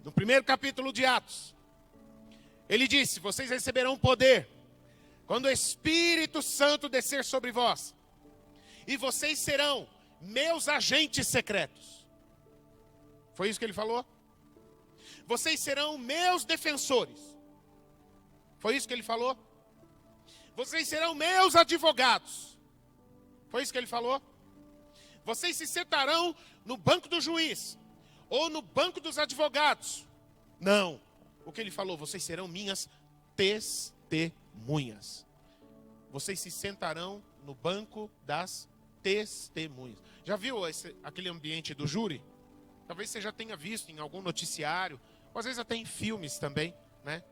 no primeiro capítulo de Atos, ele disse: vocês receberão poder quando o Espírito Santo descer sobre vós, e vocês serão meus agentes secretos. Foi isso que ele falou? Vocês serão meus defensores. Foi isso que ele falou? Vocês serão meus advogados. Foi isso que ele falou? Vocês se sentarão no banco do juiz ou no banco dos advogados. Não. O que ele falou? Vocês serão minhas testemunhas. Vocês se sentarão no banco das testemunhas. Já viu aquele ambiente do júri? Talvez você já tenha visto em algum noticiário, ou às vezes até em filmes também, né?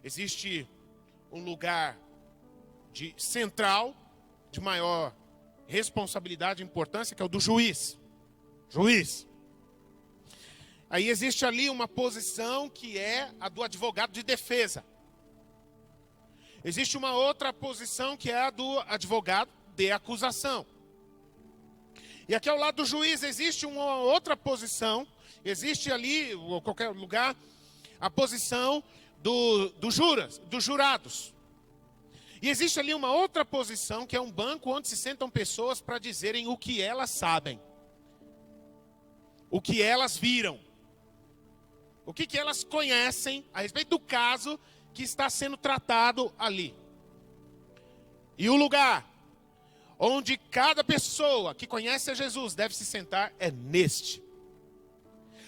Existe um lugar central, de maior responsabilidade e importância, que é o do juiz. Juiz. Aí existe ali uma posição que é a do advogado de defesa. Existe uma outra posição que é a do advogado de acusação. E aqui ao lado do juiz existe uma outra posição. Existe ali, ou qualquer lugar, a posição dos jurados. E existe ali uma outra posição que é um banco onde se sentam pessoas para dizerem o que elas sabem. O que elas viram. O que elas conhecem a respeito do caso que está sendo tratado ali. E o lugar onde cada pessoa que conhece a Jesus deve se sentar é neste.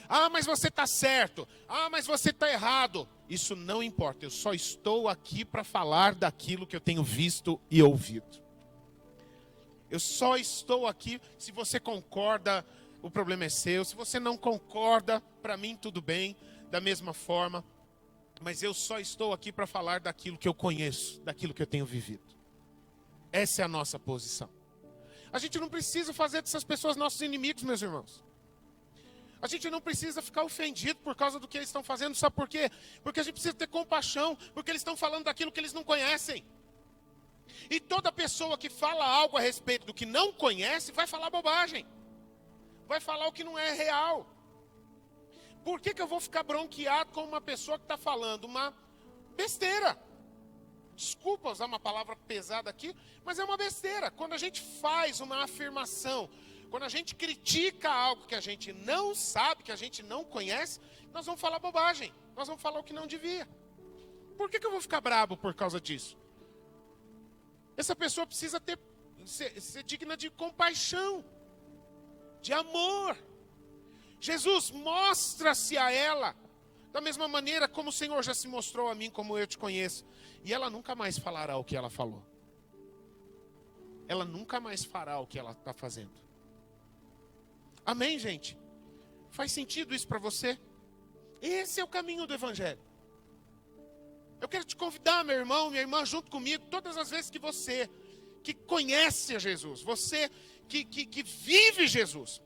Ah, mas você está certo. Ah, mas você está errado. Isso não importa. Eu só estou aqui para falar daquilo que eu tenho visto e ouvido. Eu só estou aqui. Se você concorda, o problema é seu. Se você não concorda, para mim tudo bem. Da mesma forma. Mas eu só estou aqui para falar daquilo que eu conheço, daquilo que eu tenho vivido. Essa é a nossa posição. A gente não precisa fazer dessas pessoas nossos inimigos, meus irmãos. A gente não precisa ficar ofendido por causa do que eles estão fazendo. Sabe por quê? Porque a gente precisa ter compaixão, porque eles estão falando daquilo que eles não conhecem. E toda pessoa que fala algo a respeito do que não conhece, vai falar bobagem. Vai falar o que não é real. Por que eu vou ficar bronqueado com uma pessoa que está falando uma besteira? Desculpa usar uma palavra pesada aqui, mas é uma besteira. Quando a gente faz uma afirmação, quando a gente critica algo que a gente não sabe, que a gente não conhece, nós vamos falar bobagem. Nós vamos falar o que não devia. Por que eu vou ficar brabo por causa disso? Essa pessoa precisa ser digna de compaixão, de amor. Jesus mostra-se a ela da mesma maneira como o Senhor já se mostrou a mim, como eu te conheço. E ela nunca mais falará o que ela falou. Ela nunca mais fará o que ela está fazendo. Amém, gente? Faz sentido isso para você? Esse é o caminho do Evangelho. Eu quero te convidar, meu irmão, minha irmã, junto comigo, todas as vezes que você, que conhece a Jesus, você que vive Jesus,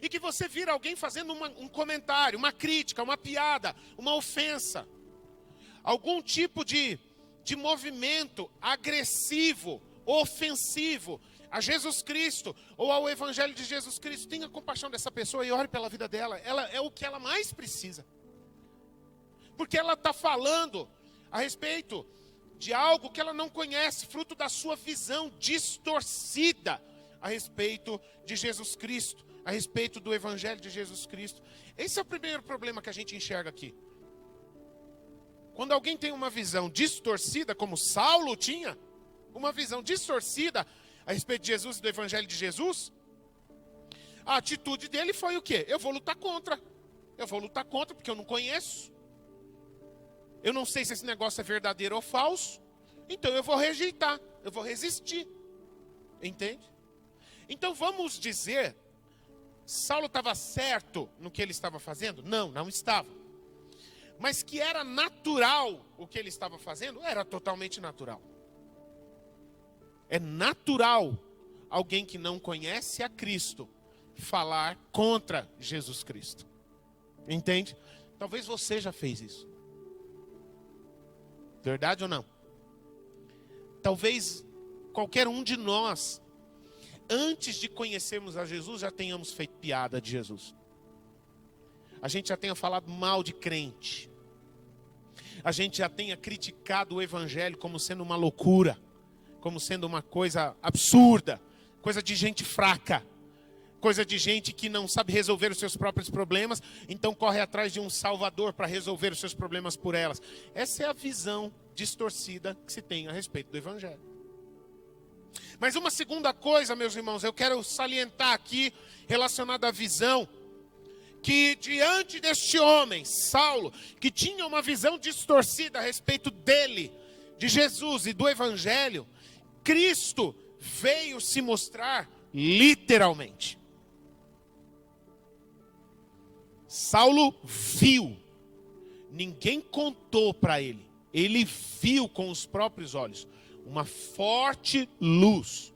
e que você vira alguém fazendo um comentário, uma crítica, uma piada, uma ofensa, algum tipo de movimento agressivo, ofensivo a Jesus Cristo ou ao Evangelho de Jesus Cristo, tenha compaixão dessa pessoa e ore pela vida dela. Ela é o que ela mais precisa. Porque ela está falando a respeito de algo que ela não conhece, fruto da sua visão distorcida a respeito de Jesus Cristo, a respeito do Evangelho de Jesus Cristo. Esse é o primeiro problema que a gente enxerga aqui. Quando alguém tem uma visão distorcida, como Saulo tinha, uma visão distorcida a respeito de Jesus e do Evangelho de Jesus, a atitude dele foi o quê? Eu vou lutar contra. Eu vou lutar contra porque eu não conheço. Eu não sei se esse negócio é verdadeiro ou falso. Então eu vou rejeitar, eu vou resistir. Entende? Então vamos dizer, Saulo estava certo no que ele estava fazendo? Não, não estava. Mas que era natural o que ele estava fazendo? Era totalmente natural. É natural alguém que não conhece a Cristo falar contra Jesus Cristo. Entende? Talvez você já fez isso. Verdade ou não? Talvez qualquer um de nós, antes de conhecermos a Jesus, já tenhamos feito piada de Jesus. a gente já tenha falado mal de crente, a gente já tenha criticado o evangelho como sendo uma loucura, como sendo uma coisa absurda, coisa de gente fraca, coisa de gente que não sabe resolver os seus próprios problemas, então corre atrás de um salvador para resolver os seus problemas por elas. Essa é a visão distorcida que se tem a respeito do evangelho. Mas uma segunda coisa, meus irmãos, eu quero salientar aqui, relacionada à visão, que diante deste homem, Saulo, que tinha uma visão distorcida a respeito dele, de Jesus e do evangelho, Cristo veio se mostrar literalmente. Saulo viu, ninguém contou para ele, ele viu com os próprios olhos uma forte luz,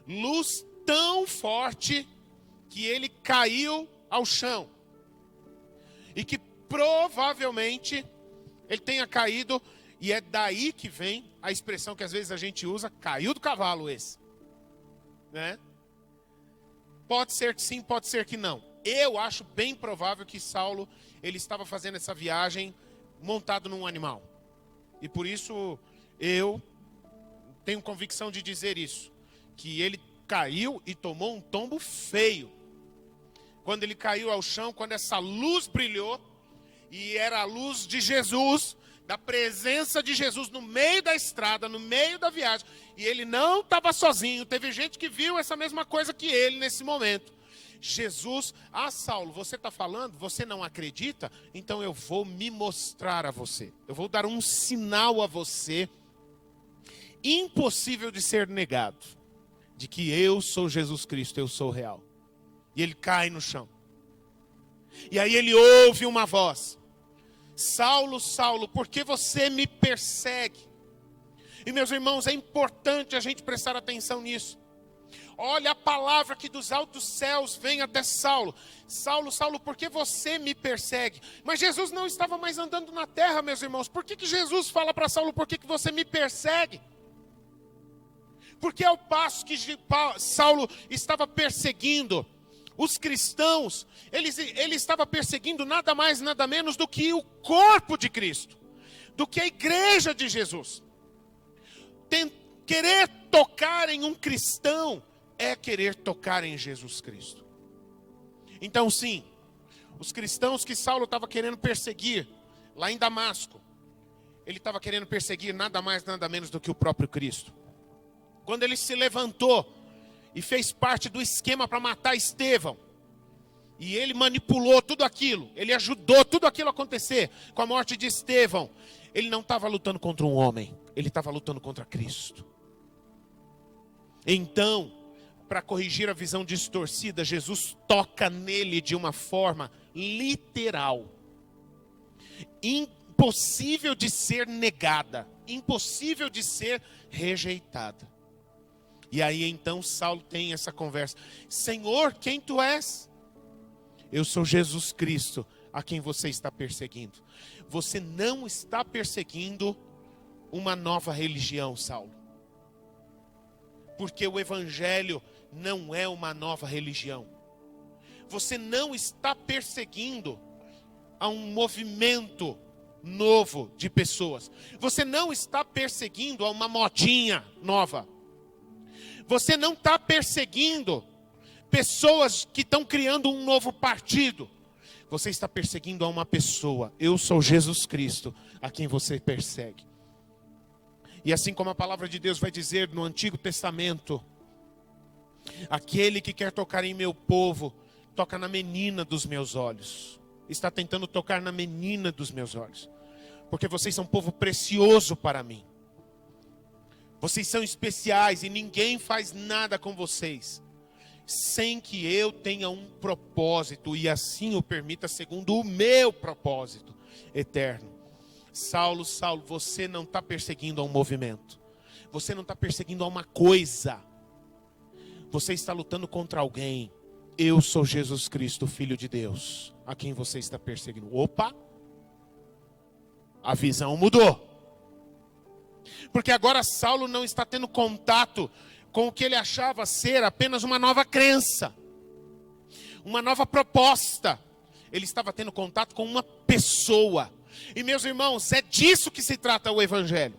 luz tão forte que ele caiu ao chão, e que provavelmente ele tenha caído, e é daí que vem a expressão que às vezes a gente usa, caiu do cavalo esse, né? Pode ser que sim, pode ser que não. Eu acho bem provável que Saulo, ele estava fazendo essa viagem montado num animal. E por isso eu tenho convicção de dizer isso, que ele caiu e tomou um tombo feio. Quando ele caiu ao chão, quando essa luz brilhou, e era a luz de Jesus, da presença de Jesus no meio da estrada, no meio da viagem, e ele não estava sozinho, teve gente que viu essa mesma coisa que ele nesse momento. Jesus, Saulo, você está falando, você não acredita? Então eu vou me mostrar a você, eu vou dar um sinal a você, impossível de ser negado, de que eu sou Jesus Cristo, eu sou real. E ele cai no chão. E aí ele ouve uma voz: Saulo, Saulo, por que você me persegue? E meus irmãos, é importante a gente prestar atenção nisso. Olha a palavra que dos altos céus vem até Saulo. Saulo, Saulo, por que você me persegue? Mas Jesus não estava mais andando na terra, meus irmãos. Por que Jesus fala para Saulo, por que você me persegue? Porque ao passo que Saulo estava perseguindo os cristãos, ele estava perseguindo nada mais, nada menos do que o corpo de Cristo, do que a igreja de Jesus. Querer tocar em um cristão é querer tocar em Jesus Cristo. Então sim, os cristãos que Saulo estava querendo perseguir, lá em Damasco, ele estava querendo perseguir nada mais, nada menos do que o próprio Cristo. Quando ele se levantou e fez parte do esquema para matar Estevão, e ele manipulou tudo aquilo, ele ajudou tudo aquilo a acontecer com a morte de Estevão, ele não estava lutando contra um homem, ele estava lutando contra Cristo. Então, para corrigir a visão distorcida, Jesus toca nele de uma forma literal, impossível de ser negada, impossível de ser rejeitada. E aí então Saulo tem essa conversa: Senhor, quem tu és? Eu sou Jesus Cristo, a quem você está perseguindo. Você não está perseguindo uma nova religião, Saulo, porque o evangelho não é uma nova religião. Você não está perseguindo a um movimento novo de pessoas. Você não está perseguindo a uma modinha nova. Você não está perseguindo pessoas que estão criando um novo partido. Você está perseguindo a uma pessoa. Eu sou Jesus Cristo, a quem você persegue. E assim como a palavra de Deus vai dizer no Antigo Testamento: aquele que quer tocar em meu povo, toca na menina dos meus olhos. Está tentando tocar na menina dos meus olhos. Porque vocês são um povo precioso para mim. Vocês são especiais e ninguém faz nada com vocês sem que eu tenha um propósito e assim o permita segundo o meu propósito eterno. Saulo, Saulo, você não está perseguindo a um movimento. Você não está perseguindo a uma coisa. Você está lutando contra alguém. Eu sou Jesus Cristo, Filho de Deus, a quem você está perseguindo. Opa! A visão mudou. Porque agora Saulo não está tendo contato com o que ele achava ser apenas uma nova crença, uma nova proposta. Ele estava tendo contato com uma pessoa. E meus irmãos, é disso que se trata o Evangelho.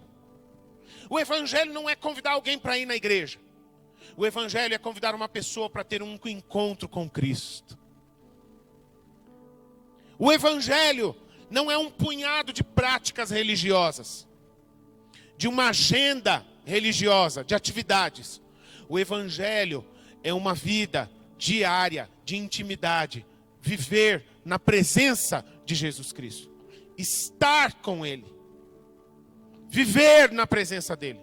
O Evangelho não é convidar alguém para ir na igreja. O Evangelho é convidar uma pessoa para ter um encontro com Cristo. O Evangelho não é um punhado de práticas religiosas, de uma agenda religiosa, de atividades. O Evangelho é uma vida diária de intimidade, viver na presença de Jesus Cristo, estar com Ele, viver na presença dEle,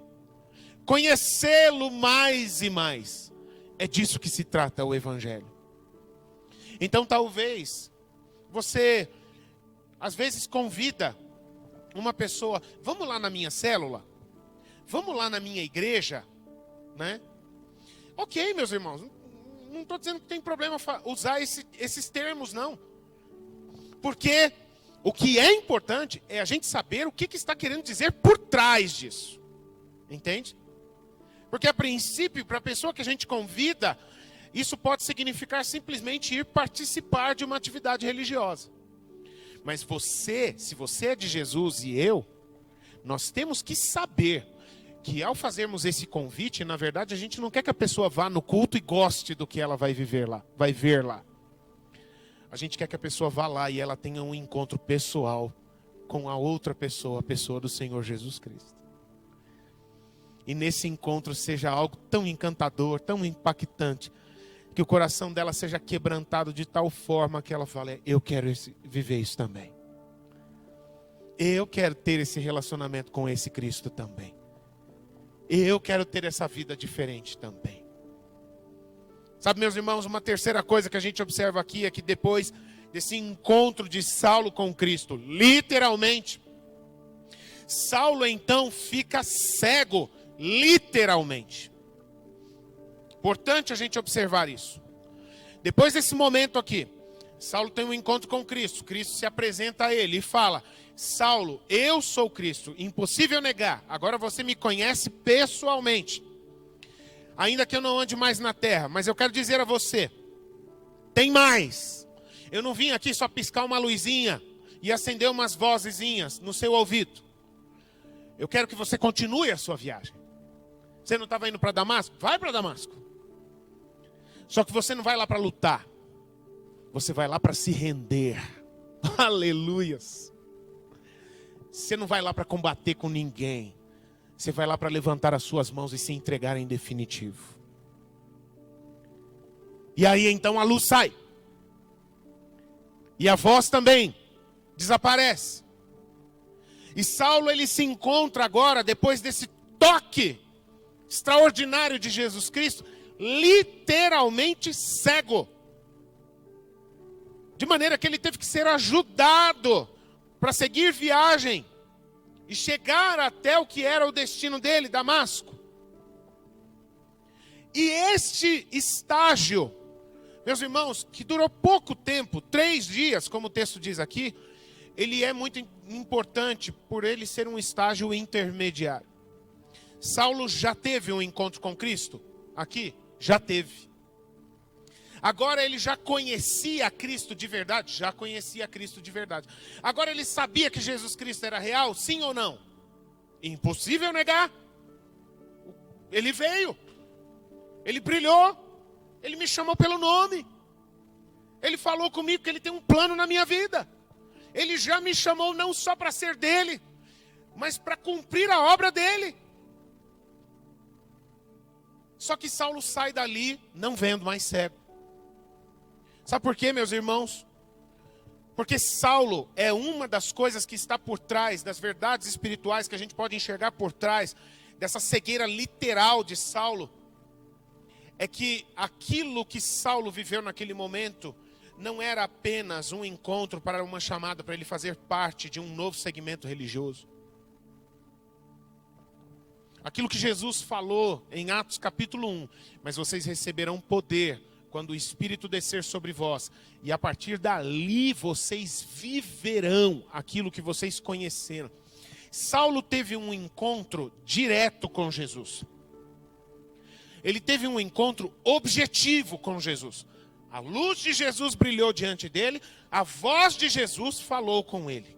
conhecê-lo mais e mais. É disso que se trata o Evangelho. Então talvez você, às vezes, convida uma pessoa, vamos lá na minha célula, vamos lá na minha igreja, né? Ok, meus irmãos, não estou dizendo que tem problema usar esses termos, não. Porque o que é importante é a gente saber o que está querendo dizer por trás disso. Entende? Porque a princípio, para a pessoa que a gente convida, isso pode significar simplesmente ir participar de uma atividade religiosa. Mas você, se você é de Jesus e eu, nós temos que saber que ao fazermos esse convite, na verdade, a gente não quer que a pessoa vá no culto e goste do que ela vai viver lá, vai ver lá. A gente quer que a pessoa vá lá e ela tenha um encontro pessoal com a outra pessoa, a pessoa do Senhor Jesus Cristo. E nesse encontro seja algo tão encantador, tão impactante, que o coração dela seja quebrantado de tal forma que ela fale, eu quero viver isso também. Eu quero ter esse relacionamento com esse Cristo também. Eu quero ter essa vida diferente também. Sabe, meus irmãos, uma terceira coisa que a gente observa aqui é que depois desse encontro de Saulo com Cristo, literalmente, Saulo então fica cego, literalmente. Importante a gente observar isso. Depois desse momento aqui, Saulo tem um encontro com Cristo. Cristo se apresenta a ele e fala, Saulo, eu sou Cristo, impossível negar. Agora você me conhece pessoalmente. Ainda que eu não ande mais na terra, mas eu quero dizer a você, tem mais. Eu não vim aqui só piscar uma luzinha e acender umas vozezinhas no seu ouvido. Eu quero que você continue a sua viagem. Você não estava indo para Damasco? Vai para Damasco. Só que você não vai lá para lutar. Você vai lá para se render. Aleluias. Você não vai lá para combater com ninguém. Você vai lá para levantar as suas mãos e se entregar em definitivo. E aí então a luz sai. E a voz também desaparece. E Saulo ele se encontra agora, depois desse toque extraordinário de Jesus Cristo, literalmente cego. De maneira que ele teve que ser ajudado para seguir viagem e chegar até o que era o destino dele, Damasco. E este estágio, meus irmãos, que durou pouco tempo, 3 dias, como o texto diz aqui, ele é muito importante por ele ser um estágio intermediário. Saulo já teve um encontro com Cristo? Aqui? Já teve. Agora ele já conhecia Cristo de verdade? Já conhecia Cristo de verdade. Agora ele sabia que Jesus Cristo era real? Sim ou não? Impossível negar. Ele veio. Ele brilhou. Ele me chamou pelo nome. Ele falou comigo que ele tem um plano na minha vida. Ele já me chamou não só para ser dele, mas para cumprir a obra dele. Só que Saulo sai dali não vendo, mais cego. Sabe por quê, meus irmãos? Porque Saulo é uma das coisas que está por trás, das verdades espirituais que a gente pode enxergar por trás, dessa cegueira literal de Saulo. É que aquilo que Saulo viveu naquele momento não era apenas um encontro para uma chamada para ele fazer parte de um novo segmento religioso. Aquilo que Jesus falou em Atos capítulo 1, mas vocês receberão poder quando o Espírito descer sobre vós, e a partir dali vocês viverão aquilo que vocês conheceram. Saulo teve um encontro direto com Jesus. Ele teve um encontro objetivo com Jesus. A luz de Jesus brilhou diante dele, a voz de Jesus falou com ele.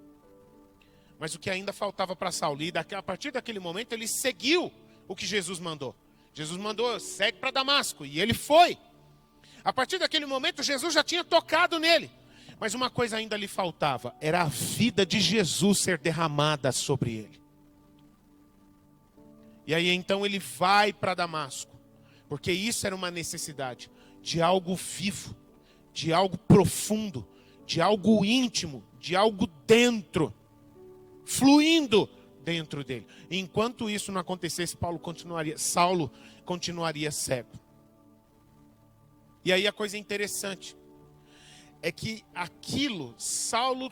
Mas o que ainda faltava para Saulo, e a partir daquele momento ele seguiu o que Jesus mandou. Jesus mandou, segue para Damasco, e ele foi. A partir daquele momento Jesus já tinha tocado nele. Mas uma coisa ainda lhe faltava, era a vida de Jesus ser derramada sobre ele. E aí então ele vai para Damasco, porque isso era uma necessidade de algo vivo, de algo profundo, de algo íntimo, de algo dentro, fluindo dentro dele. E enquanto isso não acontecesse, Saulo continuaria cego. E aí a coisa interessante é que Saulo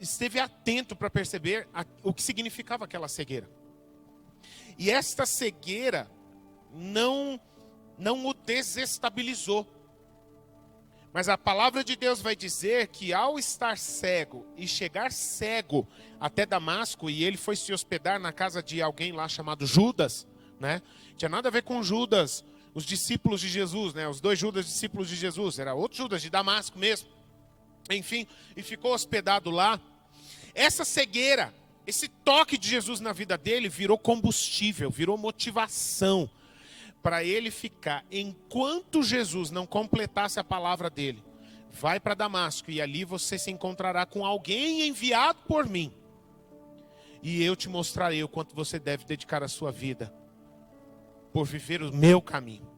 esteve atento para perceber o que significava aquela cegueira. E esta cegueira não o desestabilizou. Mas a palavra de Deus vai dizer que ao estar cego e chegar cego até Damasco, e ele foi se hospedar na casa de alguém lá chamado Judas, né? Tinha nada a ver com Judas, os discípulos de Jesus, né? Os 2 Judas discípulos de Jesus, era outro Judas de Damasco mesmo. Enfim, e ficou hospedado lá. Essa cegueira, esse toque de Jesus na vida dele virou combustível, virou motivação para ele ficar, enquanto Jesus não completasse a palavra dele. Vai para Damasco e ali você se encontrará com alguém enviado por mim. E eu te mostrarei o quanto você deve dedicar a sua vida por viver o meu caminho.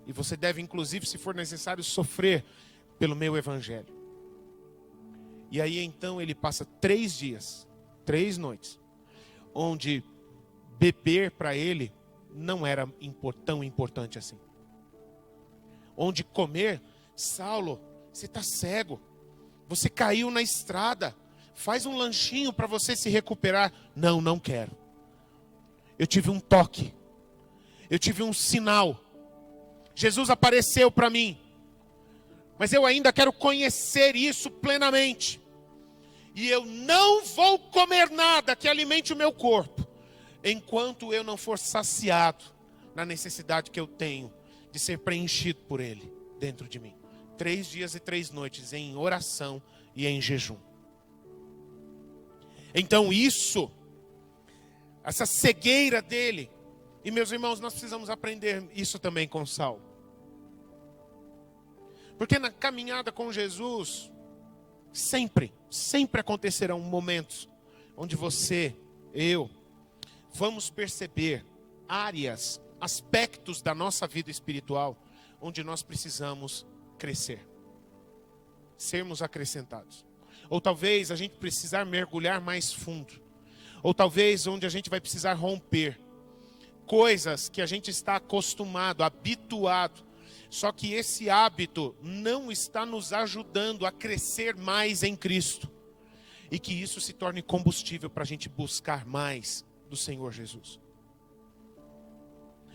E você deve, inclusive, se for necessário, sofrer pelo meu evangelho. E aí então ele passa 3 dias, 3 noites, onde beber para ele não era tão importante assim. Onde comer, Saulo, você está cego, você caiu na estrada, faz um lanchinho para você se recuperar. Não quero. Eu tive um toque, eu tive um sinal, Jesus apareceu para mim, mas eu ainda quero conhecer isso plenamente. E eu não vou comer nada que alimente o meu corpo, enquanto eu não for saciado na necessidade que eu tenho de ser preenchido por Ele dentro de mim. 3 dias e 3 noites em oração e em jejum. Então essa cegueira dele, e meus irmãos, nós precisamos aprender isso também com Saulo. Porque na caminhada com Jesus, sempre acontecerão momentos onde você, eu, vamos perceber áreas, aspectos da nossa vida espiritual onde nós precisamos crescer, sermos acrescentados. Ou talvez a gente precisar mergulhar mais fundo. Ou talvez onde a gente vai precisar romper coisas que a gente está acostumado, habituado. Só que esse hábito não está nos ajudando a crescer mais em Cristo. E que isso se torne combustível para a gente buscar mais do Senhor Jesus.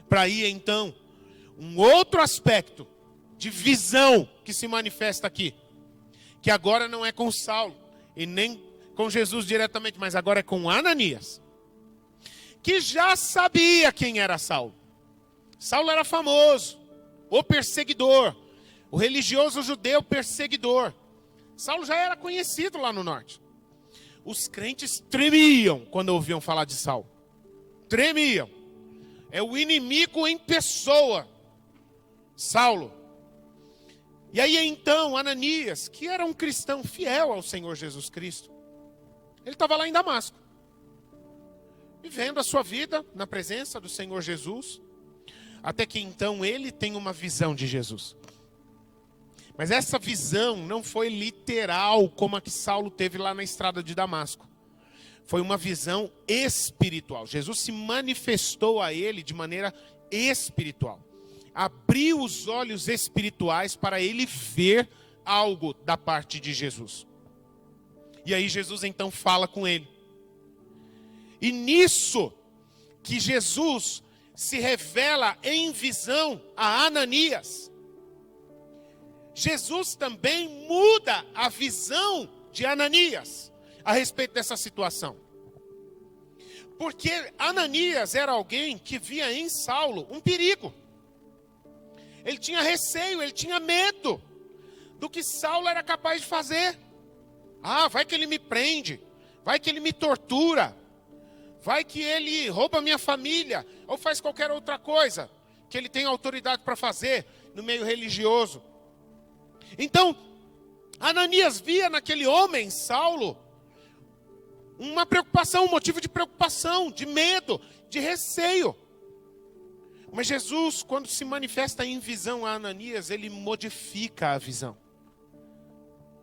Para aí então, um outro aspecto de visão que se manifesta aqui. Que agora não é com Saulo e nem com Jesus diretamente, mas agora é com Ananias. Que já sabia quem era Saulo. Saulo era famoso, o perseguidor, o religioso judeu perseguidor. Saulo já era conhecido lá no norte. Os crentes tremiam quando ouviam falar de Saulo. Tremiam. É o inimigo em pessoa, Saulo. E aí então Ananias, que era um cristão fiel ao Senhor Jesus Cristo, ele estava lá em Damasco, vivendo a sua vida na presença do Senhor Jesus, até que então ele tem uma visão de Jesus. Mas essa visão não foi literal como a que Saulo teve lá na estrada de Damasco. Foi uma visão espiritual. Jesus se manifestou a ele de maneira espiritual. Abriu os olhos espirituais para ele ver algo da parte de Jesus. E aí Jesus então fala com ele. E nisso que Jesus se revela em visão a Ananias, Jesus também muda a visão de Ananias a respeito dessa situação. Porque Ananias era alguém que via em Saulo um perigo. Ele tinha receio, ele tinha medo do que Saulo era capaz de fazer. Vai que ele me prende, vai que ele me tortura, vai que ele rouba minha família, ou faz qualquer outra coisa que ele tem autoridade para fazer no meio religioso. Então, Ananias via naquele homem, Saulo, uma preocupação, um motivo de preocupação, de medo, de receio. Mas Jesus, quando se manifesta em visão a Ananias, ele modifica a visão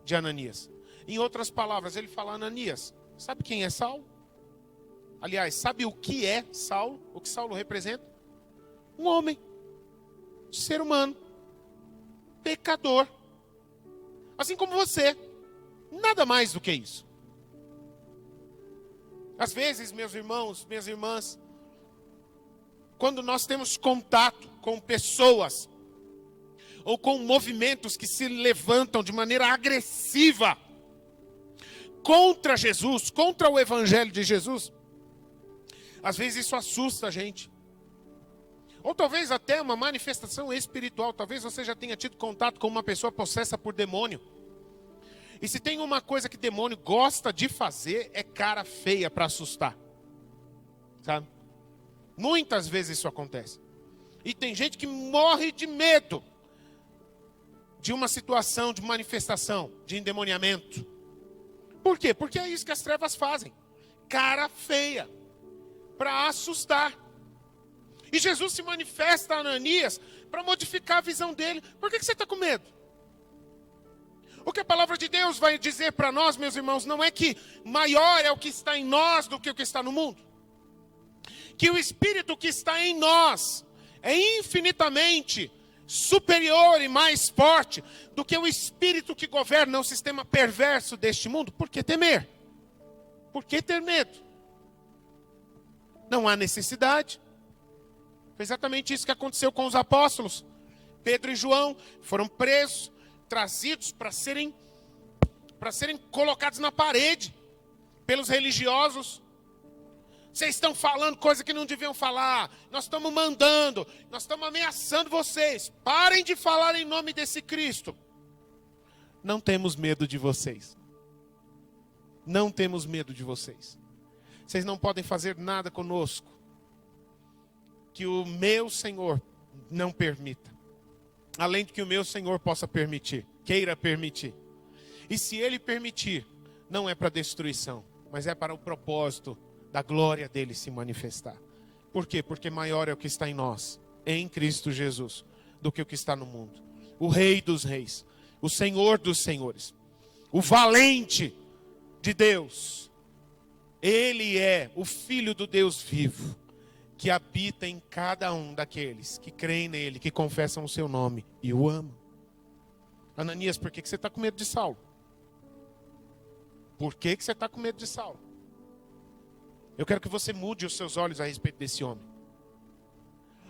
de Ananias. Em outras palavras, ele fala: Ananias, sabe quem é Saulo? Aliás, sabe o que é Saulo? O que Saulo representa? Um homem, ser humano, pecador, assim como você, nada mais do que isso. Às vezes, meus irmãos, minhas irmãs, quando nós temos contato com pessoas, ou com movimentos que se levantam de maneira agressiva contra Jesus, contra o Evangelho de Jesus, às vezes isso assusta a gente. Ou talvez até uma manifestação espiritual. Talvez você já tenha tido contato com uma pessoa possessa por demônio. E se tem uma coisa que demônio gosta de fazer, é cara feia para assustar. Sabe? Muitas vezes isso acontece. E tem gente que morre de medo de uma situação de manifestação, de endemoniamento. Por quê? Porque é isso que as trevas fazem. Cara feia, para assustar. E Jesus se manifesta a Ananias para modificar a visão dele. Por que você está com medo? O que a palavra de Deus vai dizer para nós, meus irmãos, não é que maior é o que está em nós do que o que está no mundo. Que o Espírito que está em nós é infinitamente superior e mais forte do que o Espírito que governa o sistema perverso deste mundo. Por que temer? Por que ter medo? Não há necessidade. Foi exatamente isso que aconteceu com os apóstolos. Pedro e João foram presos, trazidos para serem colocados na parede pelos religiosos. Vocês estão falando coisa que não deviam falar. Nós estamos mandando, nós estamos ameaçando vocês. Parem de falar em nome desse Cristo. Não temos medo de vocês. Não temos medo de vocês. Vocês não podem fazer nada conosco que o meu Senhor não permita. Além de que o meu Senhor possa permitir, queira permitir. E se Ele permitir, não é para destruição, mas é para o propósito da glória dele se manifestar. Por quê? Porque maior é o que está em nós, em Cristo Jesus, do que o que está no mundo. O Rei dos Reis, o Senhor dos Senhores, o valente de Deus. Ele é o Filho do Deus vivo, que habita em cada um daqueles que creem nele, que confessam o seu nome e o amam. Ananias, por que você está com medo de Saulo? Por que você está com medo de Saulo? Eu quero que você mude os seus olhos a respeito desse homem.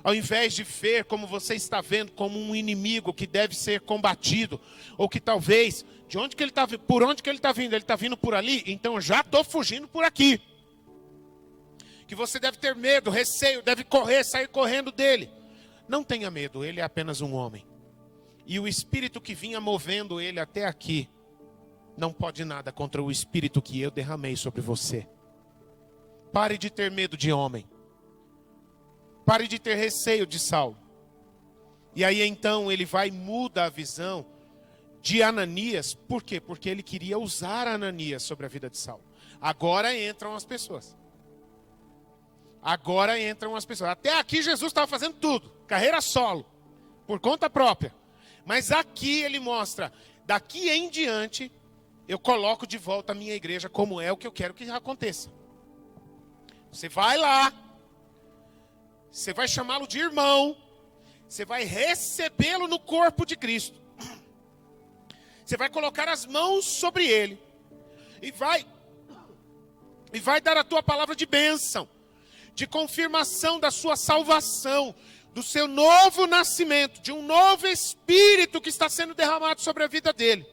Ao invés de ver como você está vendo como um inimigo que deve ser combatido, ou que talvez, por onde que ele está vindo? Ele está vindo por ali, então eu já estou fugindo por aqui. Que você deve ter medo, receio, deve correr, sair correndo dele. Não tenha medo, ele é apenas um homem. E o Espírito que vinha movendo ele até aqui, não pode nada contra o Espírito que eu derramei sobre você. Pare de ter medo de homem. Pare de ter receio de Saulo. E aí então ele vai e muda a visão de Ananias. Por quê? Porque ele queria usar Ananias sobre a vida de Saulo. Agora entram as pessoas. Agora entram as pessoas. Até aqui Jesus estava fazendo tudo. Carreira solo. Por conta própria. Mas aqui ele mostra. Daqui em diante, eu coloco de volta a minha igreja como é o que eu quero que aconteça. Você vai lá. Você vai chamá-lo de irmão. Você vai recebê-lo no corpo de Cristo. Você vai colocar as mãos sobre ele. E vai dar a tua palavra de bênção. De confirmação da sua salvação, do seu novo nascimento, de um novo Espírito que está sendo derramado sobre a vida dele.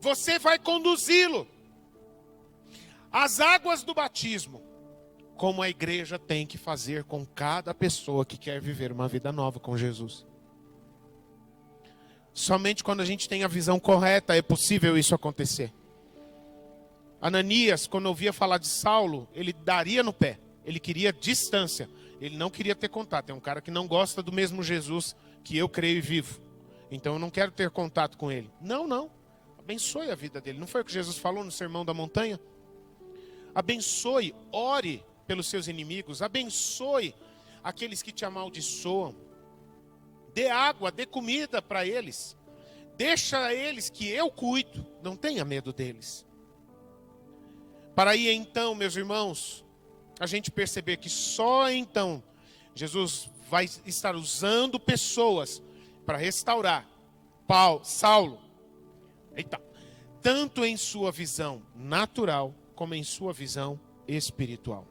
Você vai conduzi-lo às águas do batismo, como a igreja tem que fazer com cada pessoa que quer viver uma vida nova com Jesus. Somente quando a gente tem a visão correta é possível isso acontecer. Ananias, quando ouvia falar de Saulo, ele daria no pé. Ele queria distância. Ele não queria ter contato. É um cara que não gosta do mesmo Jesus que eu creio e vivo. Então eu não quero ter contato com ele. Não. Abençoe a vida dele. Não foi o que Jesus falou no Sermão da Montanha? Abençoe, ore pelos seus inimigos. Abençoe aqueles que te amaldiçoam. Dê água, dê comida para eles. Deixa a eles que eu cuido. Não tenha medo deles. Para aí então, meus irmãos, a gente perceber que só então Jesus vai estar usando pessoas para restaurar Saulo, tanto em sua visão natural como em sua visão espiritual.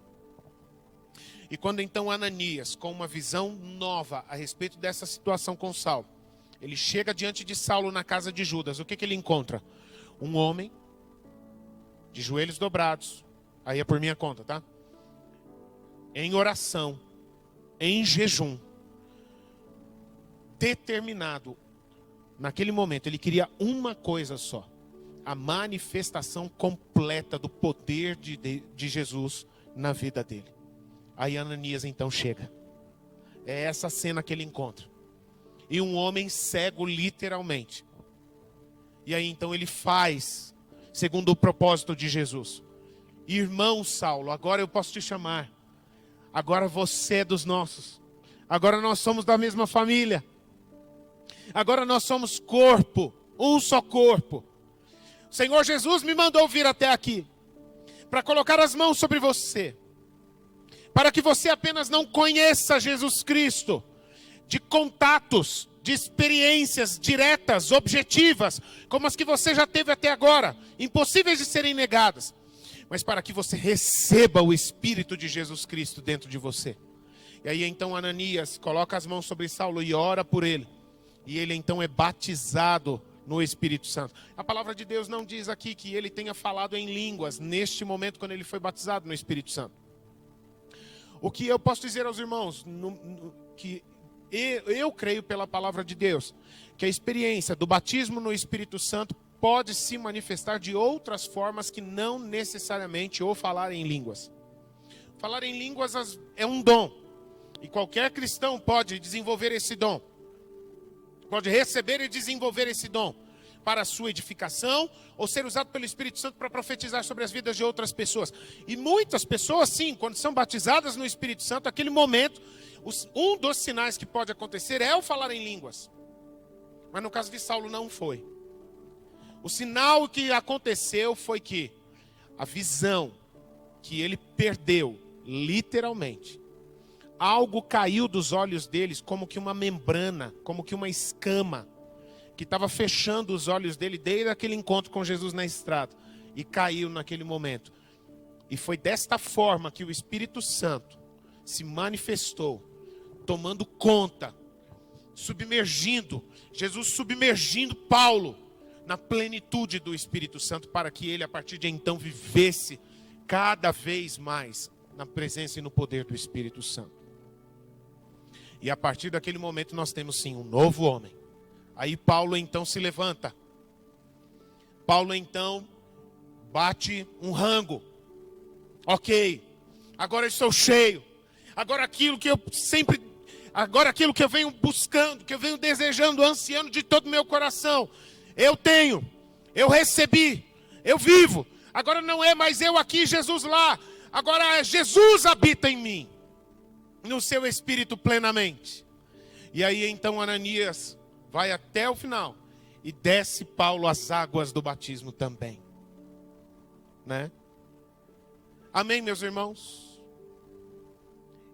E quando então Ananias, com uma visão nova a respeito dessa situação com Saulo, ele chega diante de Saulo na casa de Judas, o que ele encontra? Um homem de joelhos dobrados, aí é por minha conta, tá? Em oração, em jejum, determinado. Naquele momento, ele queria uma coisa só: a manifestação completa do poder de Jesus na vida dele. Aí Ananias então chega. É essa cena que ele encontra. E um homem cego literalmente. E aí então ele faz, segundo o propósito de Jesus. Irmão Saulo, agora eu posso te chamar. Agora você é dos nossos. Agora nós somos da mesma família. Agora nós somos corpo, um só corpo. O Senhor Jesus me mandou vir até aqui para colocar as mãos sobre você, para que você apenas não conheça Jesus Cristo de contatos, de experiências diretas, objetivas, como as que você já teve até agora, impossíveis de serem negadas, mas para que você receba o Espírito de Jesus Cristo dentro de você. E aí então Ananias coloca as mãos sobre Saulo e ora por ele. E ele então é batizado no Espírito Santo. A palavra de Deus não diz aqui que ele tenha falado em línguas neste momento quando ele foi batizado no Espírito Santo. O que eu posso dizer aos irmãos, que eu creio pela palavra de Deus, que a experiência do batismo no Espírito Santo pode se manifestar de outras formas que não necessariamente ou falar em línguas. Falar em línguas é um dom. E qualquer cristão pode desenvolver esse dom. Pode receber e desenvolver esse dom para a sua edificação ou ser usado pelo Espírito Santo para profetizar sobre as vidas de outras pessoas. E muitas pessoas, sim, quando são batizadas no Espírito Santo, naquele momento, um dos sinais que pode acontecer é o falar em línguas. Mas no caso de Saulo não foi. O sinal que aconteceu foi que a visão que ele perdeu, literalmente, algo caiu dos olhos deles como que uma membrana, como que uma escama, que estava fechando os olhos dele desde aquele encontro com Jesus na estrada. E caiu naquele momento. E foi desta forma que o Espírito Santo se manifestou, tomando conta, submergindo, Jesus submergindo Paulo na plenitude do Espírito Santo, para que ele a partir de então vivesse cada vez mais na presença e no poder do Espírito Santo. E a partir daquele momento nós temos sim um novo homem. Aí Paulo então se levanta. Paulo então bate um rango. Ok, agora eu estou cheio. Agora aquilo que eu venho buscando, que eu venho desejando, ansiando de todo o meu coração, eu tenho, eu recebi, eu vivo. Agora não é mais eu aqui, Jesus lá. Agora Jesus habita em mim, no seu espírito plenamente. E aí então Ananias vai até o final e desce Paulo as águas do batismo também, né? Amém, meus irmãos?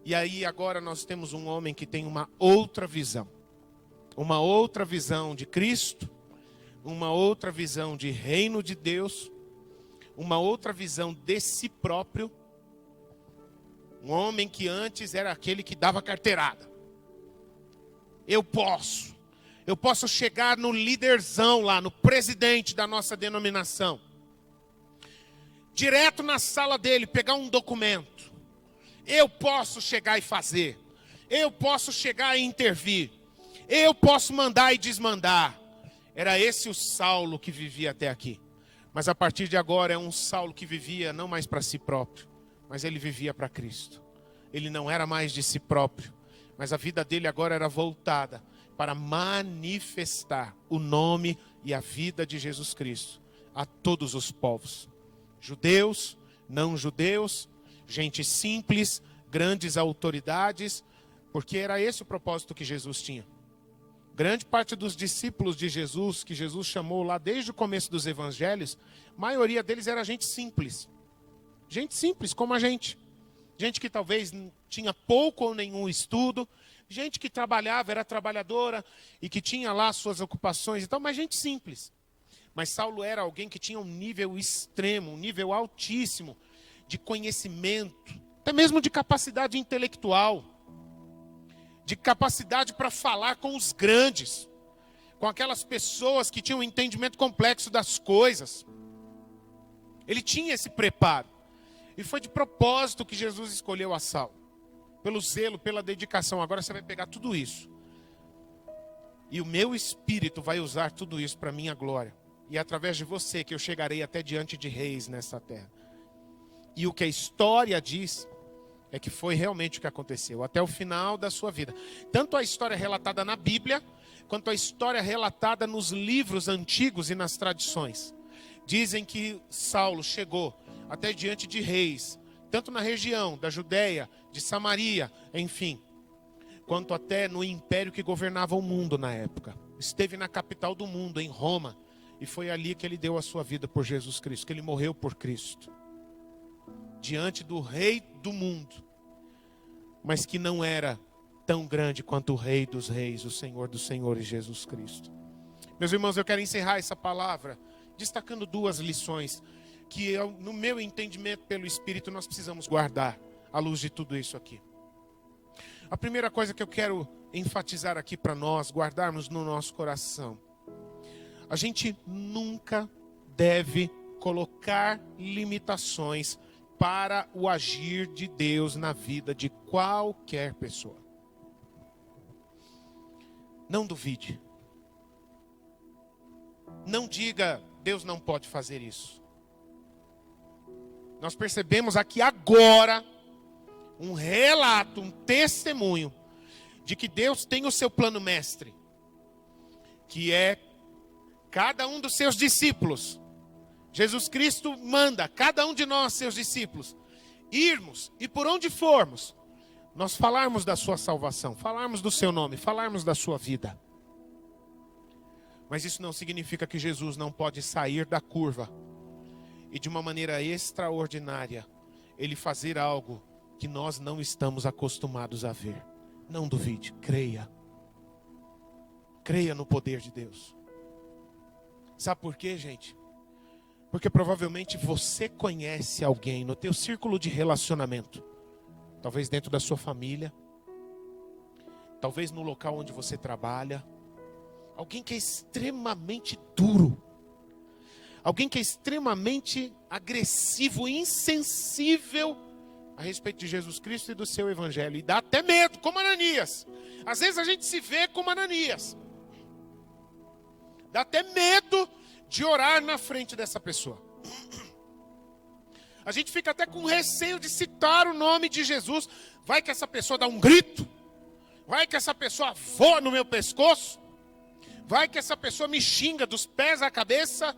E aí agora nós temos um homem que tem uma outra visão de Cristo, uma outra visão de reino de Deus, uma outra visão de si próprio. Um homem que antes era aquele que dava carteirada. Eu posso chegar no líderzão lá, no presidente da nossa denominação, direto na sala dele, pegar um documento Eu posso chegar e fazer. Eu posso chegar e intervir. Eu posso mandar e desmandar. Era esse o Saulo que vivia até aqui. Mas a partir de agora é um Saulo que vivia não mais para si próprio, mas ele vivia para Cristo. Ele não era mais de si próprio, mas a vida dele agora era voltada para manifestar o nome e a vida de Jesus Cristo a todos os povos. Judeus, não judeus, gente simples, grandes autoridades, porque era esse o propósito que Jesus tinha. Grande parte dos discípulos de Jesus, que Jesus chamou lá desde o começo dos evangelhos, a maioria deles era gente simples. Gente simples como a gente. Gente que talvez tinha pouco ou nenhum estudo. Gente que trabalhava, era trabalhadora e que tinha lá suas ocupações e tal, mas gente simples. Mas Saulo era alguém que tinha um nível extremo, um nível altíssimo de conhecimento, até mesmo de capacidade intelectual. De capacidade para falar com os grandes, com aquelas pessoas que tinham um entendimento complexo das coisas. Ele tinha esse preparo. E foi de propósito que Jesus escolheu a Saulo. Pelo zelo, pela dedicação. Agora você vai pegar tudo isso. E o meu Espírito vai usar tudo isso para a minha glória. E é através de você que eu chegarei até diante de reis nessa terra. E o que a história diz é que foi realmente o que aconteceu, até o final da sua vida. Tanto a história relatada na Bíblia, quanto a história relatada nos livros antigos e nas tradições. Dizem que Saulo chegou até diante de reis, tanto na região da Judéia, de Samaria, enfim, quanto até no império que governava o mundo na época. Esteve na capital do mundo, em Roma, e foi ali que ele deu a sua vida por Jesus Cristo, que ele morreu por Cristo. Diante do rei do mundo, mas que não era tão grande quanto o rei dos reis, o Senhor dos senhores, Jesus Cristo. Meus irmãos, eu quero encerrar essa palavra destacando duas lições que, no meu entendimento pelo Espírito, nós precisamos guardar à luz de tudo isso aqui. A primeira coisa que eu quero enfatizar aqui para nós, guardarmos no nosso coração: a gente nunca deve colocar limitações para o agir de Deus na vida de qualquer pessoa. Não duvide. Não diga, Deus não pode fazer isso. Nós percebemos aqui agora um relato, um testemunho de que Deus tem o seu plano mestre, que é cada um dos seus discípulos. Jesus Cristo manda cada um de nós, seus discípulos, irmos e por onde formos, nós falarmos da sua salvação, falarmos do seu nome, falarmos da sua vida. Mas isso não significa que Jesus não pode sair da curva e de uma maneira extraordinária ele fazer algo que nós não estamos acostumados a ver. Não duvide, creia. Creia no poder de Deus. Sabe por quê, gente? Porque provavelmente você conhece alguém no teu círculo de relacionamento. Talvez dentro da sua família. Talvez no local onde você trabalha. Alguém que é extremamente duro. Alguém que é extremamente agressivo, insensível a respeito de Jesus Cristo e do seu evangelho. E dá até medo, como Ananias. Às vezes a gente se vê como Ananias. Dá até medo de orar na frente dessa pessoa. A gente fica até com receio de citar o nome de Jesus. Vai que essa pessoa dá um grito. Vai que essa pessoa voa no meu pescoço. Vai que essa pessoa me xinga dos pés à cabeça.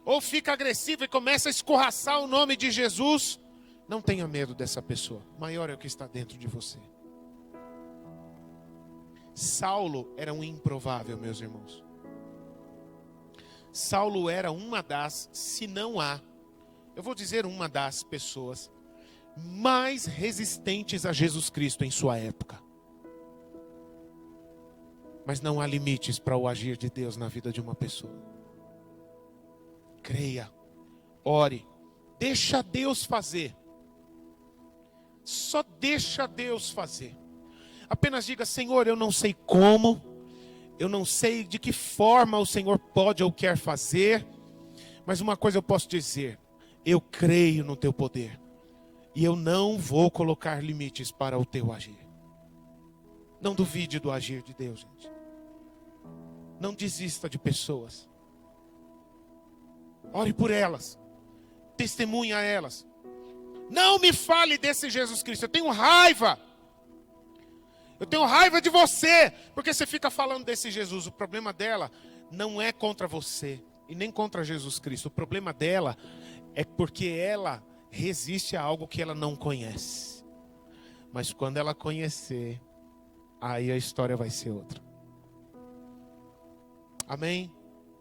Ou fica agressiva e começa a escorraçar o nome de Jesus. Não tenha medo dessa pessoa. Maior é o que está dentro de você. Saulo era um improvável, meus irmãos. Saulo era uma das, se não há, eu vou dizer uma das pessoas mais resistentes a Jesus Cristo em sua época. Mas não há limites para o agir de Deus na vida de uma pessoa. Creia, ore, deixa Deus fazer. Só deixa Deus fazer. Apenas diga: Senhor, eu não sei como, eu não sei de que forma o Senhor pode ou quer fazer, mas uma coisa eu posso dizer: eu creio no teu poder. E eu não vou colocar limites para o teu agir. Não duvide do agir de Deus, gente. Não desista de pessoas. Ore por elas. Testemunhe a elas. Não me fale desse Jesus Cristo. Eu tenho raiva. Eu tenho raiva de você. Porque você fica falando desse Jesus. O problema dela não é contra você. E nem contra Jesus Cristo. O problema dela é porque ela resiste a algo que ela não conhece. Mas quando ela conhecer, aí a história vai ser outra. Amém?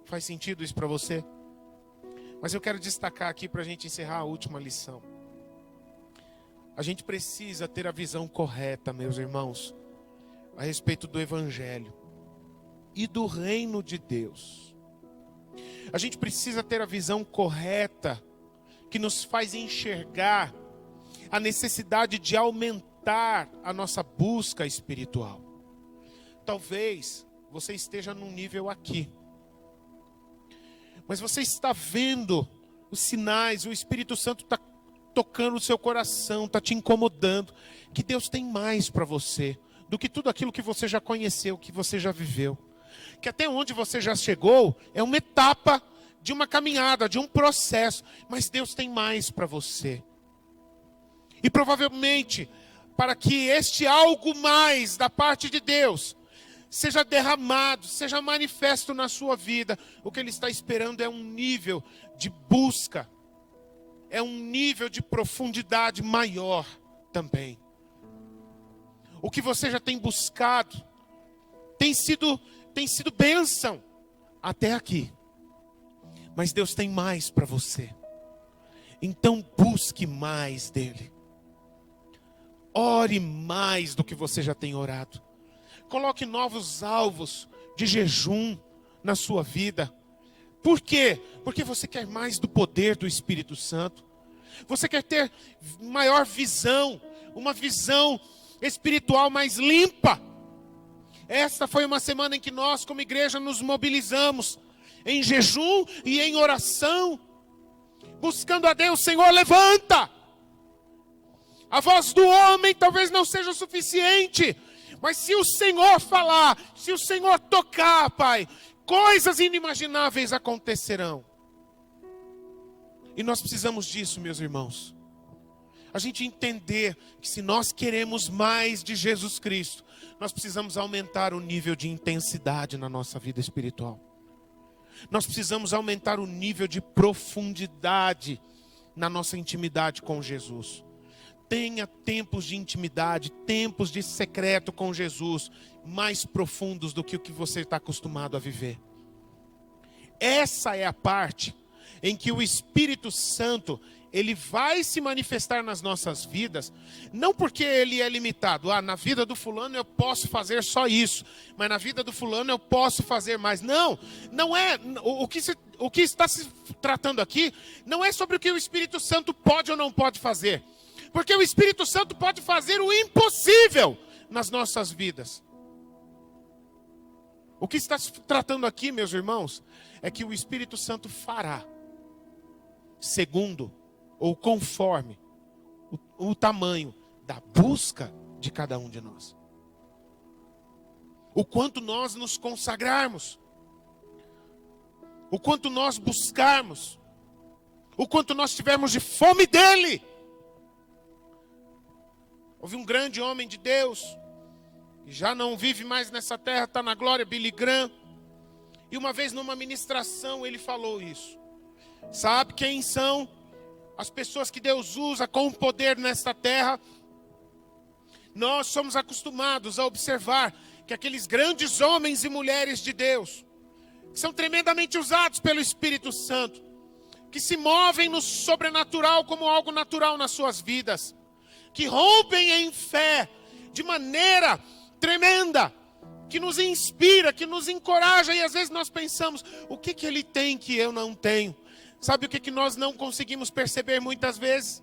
Faz sentido isso para você? Mas eu quero destacar aqui para a gente encerrar a última lição. A gente precisa ter a visão correta, meus irmãos, a respeito do Evangelho e do reino de Deus. A gente precisa ter a visão correta que nos faz enxergar a necessidade de aumentar a nossa busca espiritual. Talvez você esteja num nível aqui, mas você está vendo os sinais, o Espírito Santo está tocando o seu coração, está te incomodando, que Deus tem mais para você do que tudo aquilo que você já conheceu, que você já viveu. Que até onde você já chegou é uma etapa de uma caminhada, de um processo, mas Deus tem mais para você. E provavelmente, para que este algo mais da parte de Deus seja derramado, seja manifesto na sua vida, o que Ele está esperando é um nível de busca, é um nível de profundidade maior também. O que você já tem buscado tem sido bênção até aqui. Mas Deus tem mais para você. Então busque mais dele. Ore mais do que você já tem orado. Coloque novos alvos de jejum na sua vida. Por quê? Porque você quer mais do poder do Espírito Santo. Você quer ter maior visão, uma visão espiritual mais limpa. Esta foi uma semana em que nós, como igreja, nos mobilizamos em jejum e em oração, buscando a Deus. Senhor, levanta! A voz do homem talvez não seja o suficiente, mas se o Senhor falar, se o Senhor tocar, Pai, coisas inimagináveis acontecerão. E nós precisamos disso, meus irmãos. A gente entender que se nós queremos mais de Jesus Cristo, nós precisamos aumentar o nível de intensidade na nossa vida espiritual. Nós precisamos aumentar o nível de profundidade na nossa intimidade com Jesus. Tenha tempos de intimidade, tempos de secreto com Jesus, mais profundos do que o que você está acostumado a viver. Essa é a parte em que o Espírito Santo, ele vai se manifestar nas nossas vidas, não porque ele é limitado. Na vida do fulano eu posso fazer só isso, mas na vida do fulano eu posso fazer mais. Não é. O que está se tratando aqui não é sobre o que o Espírito Santo pode ou não pode fazer. Porque o Espírito Santo pode fazer o impossível nas nossas vidas. O que está se tratando aqui, meus irmãos, é que o Espírito Santo fará, segundo ou conforme o tamanho da busca de cada um de nós. O quanto nós nos consagrarmos, o quanto nós buscarmos, o quanto nós tivermos de fome dele. Houve um grande homem de Deus, que já não vive mais nessa terra, está na glória, Billy Graham. E uma vez numa ministração ele falou isso. Sabe quem são as pessoas que Deus usa com poder nesta terra? Nós somos acostumados a observar que aqueles grandes homens e mulheres de Deus, que são tremendamente usados pelo Espírito Santo, que se movem no sobrenatural como algo natural nas suas vidas, que rompem em fé de maneira tremenda, que nos inspira, que nos encoraja, e às vezes nós pensamos, o que ele tem que eu não tenho? Sabe o que nós não conseguimos perceber muitas vezes?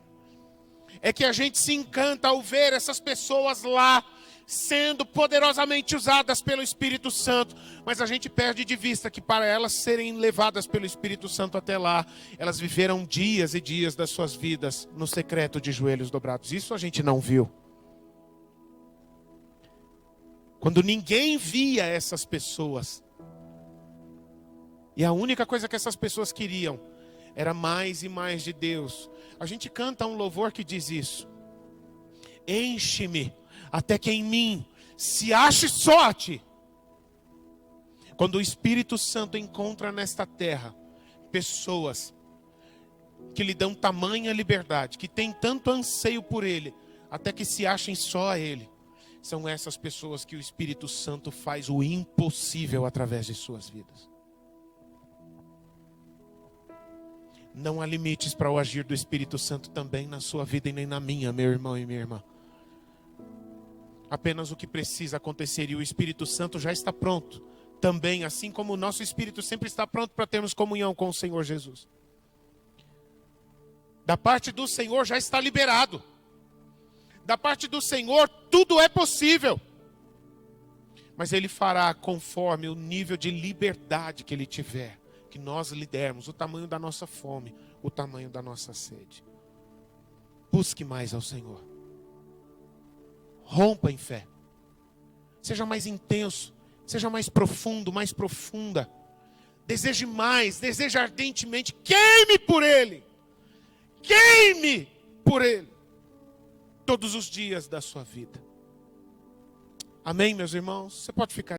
É que a gente se encanta ao ver essas pessoas lá, sendo poderosamente usadas pelo Espírito Santo, mas a gente perde de vista que para elas serem levadas pelo Espírito Santo até lá, elas viveram dias e dias das suas vidas no secreto de joelhos dobrados. Isso a gente não viu. Quando ninguém via essas pessoas, e a única coisa que essas pessoas queriam era mais e mais de Deus. A gente canta um louvor que diz isso: enche-me até que em mim se ache só a ti. Quando o Espírito Santo encontra nesta terra pessoas que lhe dão tamanha liberdade, que têm tanto anseio por Ele, até que se achem só a Ele, são essas pessoas que o Espírito Santo faz o impossível através de suas vidas. Não há limites para o agir do Espírito Santo também na sua vida e nem na minha, meu irmão e minha irmã. Apenas o que precisa acontecer, e o Espírito Santo já está pronto também, assim como o nosso Espírito sempre está pronto para termos comunhão com o Senhor Jesus. Da parte do Senhor já está liberado. Da parte do Senhor tudo é possível. Mas Ele fará conforme o nível de liberdade que Ele tiver, que nós lhe dermos, o tamanho da nossa fome, o tamanho da nossa sede. Busque mais ao Senhor. Rompa em fé. Seja mais intenso, seja mais profundo, mais profunda. Deseje mais, deseje ardentemente. Queime por Ele. Queime por Ele. Todos os dias da sua vida. Amém, meus irmãos? Você pode ficar.